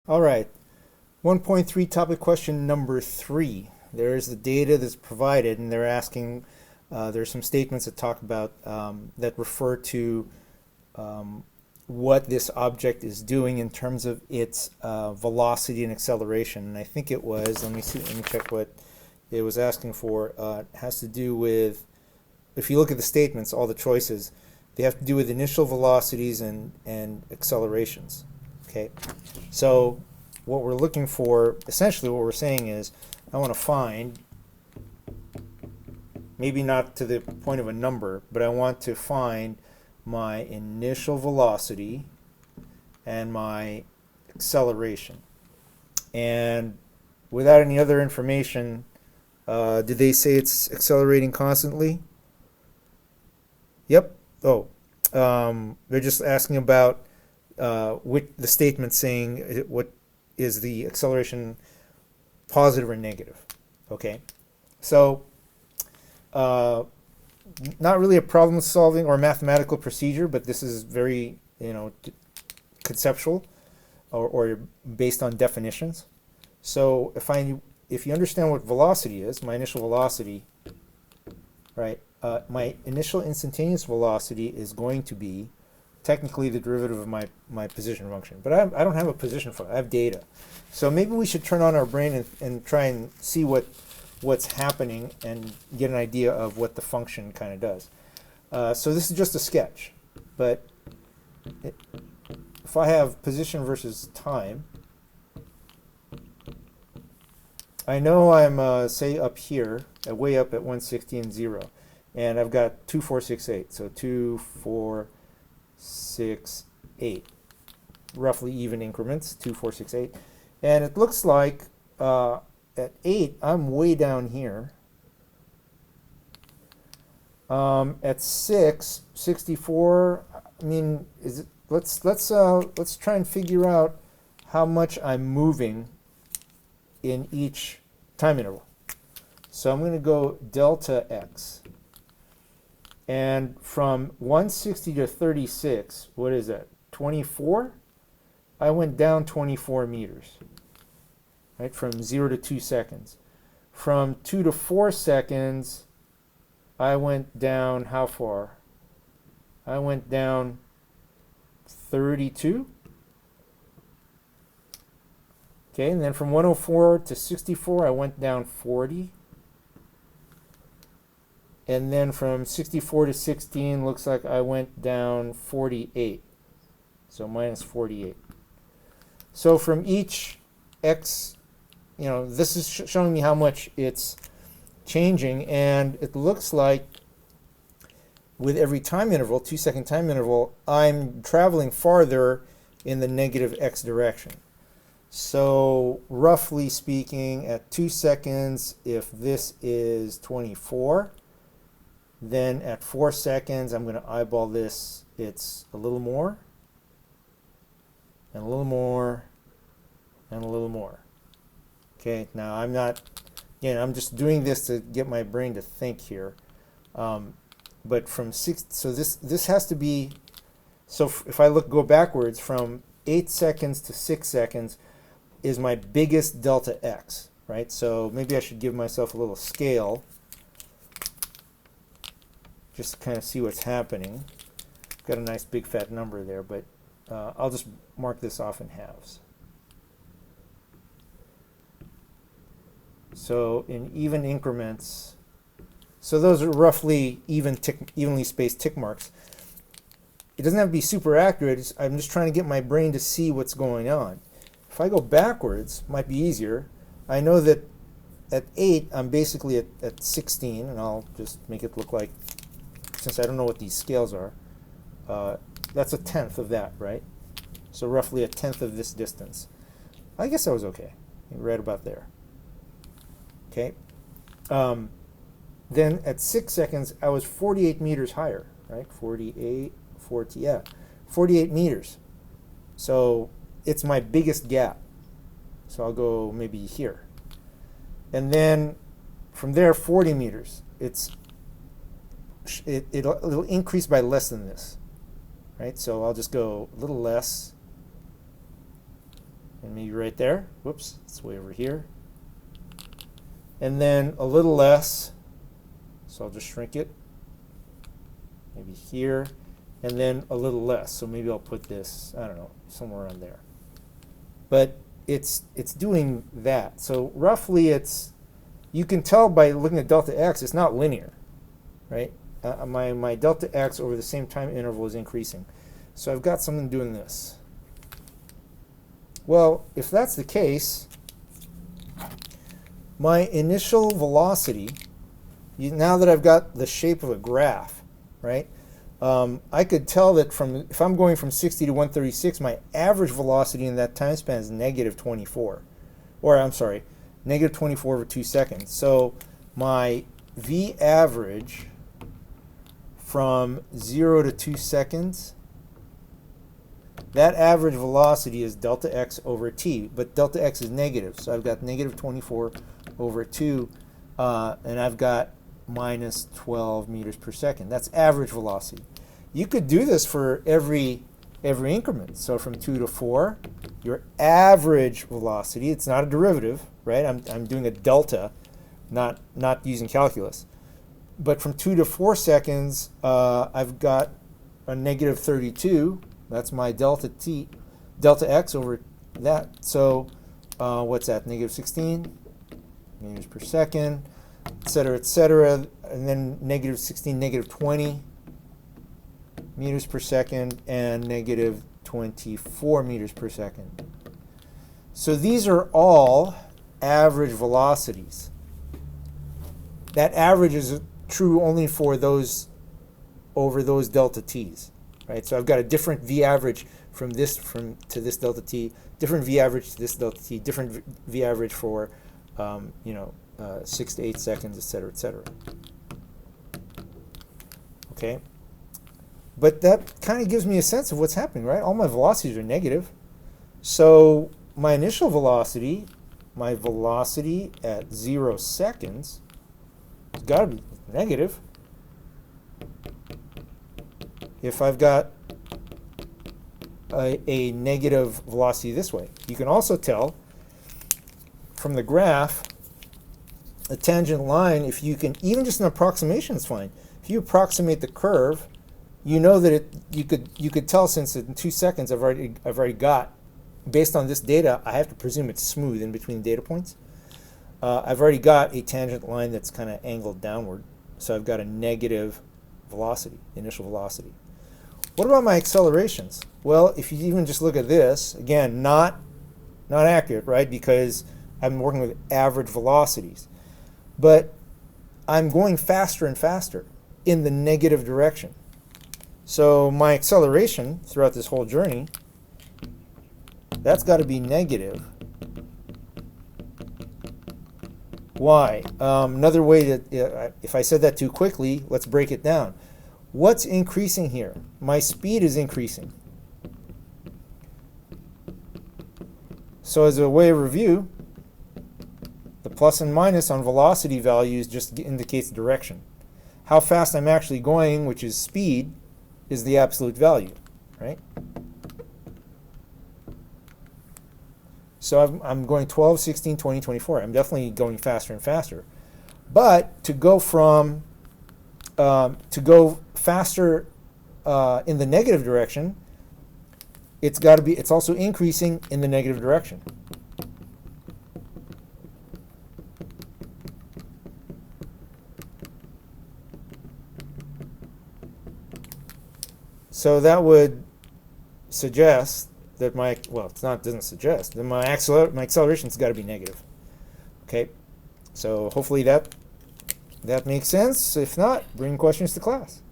All right, 1.3 topic question number 3. There's the data that's provided, and they're asking, there's some statements that talk about, that refer to what this object is doing in terms of its velocity and acceleration. And I think it was, let me see, let me check what it was asking for. It has to do with, if you look at the statements, all the choices, they have to do with initial velocities and accelerations. Okay, so what we're looking for, essentially what we're saying is, I want to find, maybe not to the point of a number, but I want to find my initial velocity and my acceleration. And without any other information, did they say it's accelerating constantly? Yep. Oh, they're just asking about the statement saying what is the acceleration, positive or negative. Okay, so uh, not really a problem solving or mathematical procedure, but this is very, conceptual, or based on definitions. So if you understand what velocity is, my initial velocity, right? My initial instantaneous velocity is going to be technically the derivative of my position function. But I don't have a position function, I have data. So maybe we should turn on our brain and try and see what's happening and get an idea of what the function kind of does. So this is just a sketch, but if I have position versus time, I know I'm, say, up here, way up at 160 and 0. And I've got 2, 4, 6, 8. So 2, 4, 6, 8. Roughly even increments, 2, 4, 6, 8. And it looks like at 8, I'm way down here. At 6, 64, I mean, let's try and figure out how much I'm moving in each time interval. So I'm going to go delta x. And from 160 to 36, what is that? 24? I went down 24 meters, right? From 0 to 2 seconds. From 2 to 4 seconds, I went down how far? I went down 32. Okay, and then from 104 to 64, I went down 40. And then from 64 to 16, looks like I went down 48. So minus 48. So from each x, this is showing me how much it's changing. And it looks like with every time interval, 2-second time interval, I'm traveling farther in the negative x direction. So roughly speaking, at 2 seconds, if this is 24, then at 4 seconds, I'm going to eyeball this. It's a little more, and a little more, and a little more. Okay, now I'm not, again, I'm just doing this to get my brain to think here. But from 6, so this has to be, so if I go backwards, from 8 seconds to 6 seconds is my biggest delta x, right? So maybe I should give myself a little scale, just to kind of see what's happening. Got a nice big fat number there, but I'll just mark this off in halves. So in even increments, so those are roughly evenly spaced tick marks. It doesn't have to be super accurate. I'm just trying to get my brain to see what's going on. If I go backwards, it might be easier. I know that at 8, I'm basically at 16, and I'll just make it look like, since I don't know what these scales are, that's a tenth of that, right? So roughly a tenth of this distance. I guess I was okay, right about there. Okay. Then at 6 seconds, I was 48 meters higher, right? 48 meters. So it's my biggest gap. So I'll go maybe here. And then from there, 40 meters. It'll increase by less than this, right? So I'll just go a little less, and maybe right there. Whoops, it's way over here. And then a little less, so I'll just shrink it, maybe here, and then a little less. So maybe I'll put this, I don't know, somewhere around there. But it's doing that. So roughly you can tell by looking at delta x, it's not linear, right? My delta x over the same time interval is increasing. So I've got something doing this. Well, if that's the case, my initial velocity, now that I've got the shape of a graph, right? I could tell that if I'm going from 60 to 136, my average velocity in that time span is negative 24. Or I'm sorry, negative 24 over 2 seconds. So my V average from 0 to 2 seconds, that average velocity is delta x over t, but delta x is negative, so I've got negative 24 over 2, and I've got minus 12 meters per second. That's average velocity. You could do this for every increment. So from 2 to 4, your average velocity, it's not a derivative, right? I'm doing a delta, not using calculus. But from 2 to 4 seconds, I've got a negative 32. That's my delta x over that. So what's that? Negative 16 meters per second, et cetera, and then negative 16, negative 20 meters per second, and negative 24 meters per second. So these are all average velocities. That average is true only for those over those delta t's, right? So I've got a different v average from to this delta t, different v average to this delta t, different v average for 6 to 8 seconds, et cetera, et cetera. Okay, but that kind of gives me a sense of what's happening, right? All my velocities are negative. So my initial velocity, my velocity at 0 seconds, has got to be negative. If I've got a negative velocity this way. You can also tell from the graph, a tangent line, if you can, even just an approximation is fine. If you approximate the curve, you know that you could tell, since in 2 seconds I've already got, based on this data, I have to presume it's smooth in between data points. I've already got a tangent line that's kind of angled downward, so I've got a negative velocity, initial velocity. What about my accelerations? Well, if you even just look at this, again, not accurate, right? Because I'm working with average velocities. But I'm going faster and faster in the negative direction. So my acceleration throughout this whole journey, that's got to be negative. Why? Another way that, if I said that too quickly, let's break it down. What's increasing here? My speed is increasing. So as a way of review, the plus and minus on velocity values just indicates direction. How fast I'm actually going, which is speed, is the absolute value, right? So I'm going 12, 16, 20, 24. I'm definitely going faster and faster. But to go from faster in the negative direction, it's also increasing in the negative direction. So that would suggest that doesn't suggest that my acceleration's got to be negative. Okay, so hopefully that makes sense. If not, bring questions to class.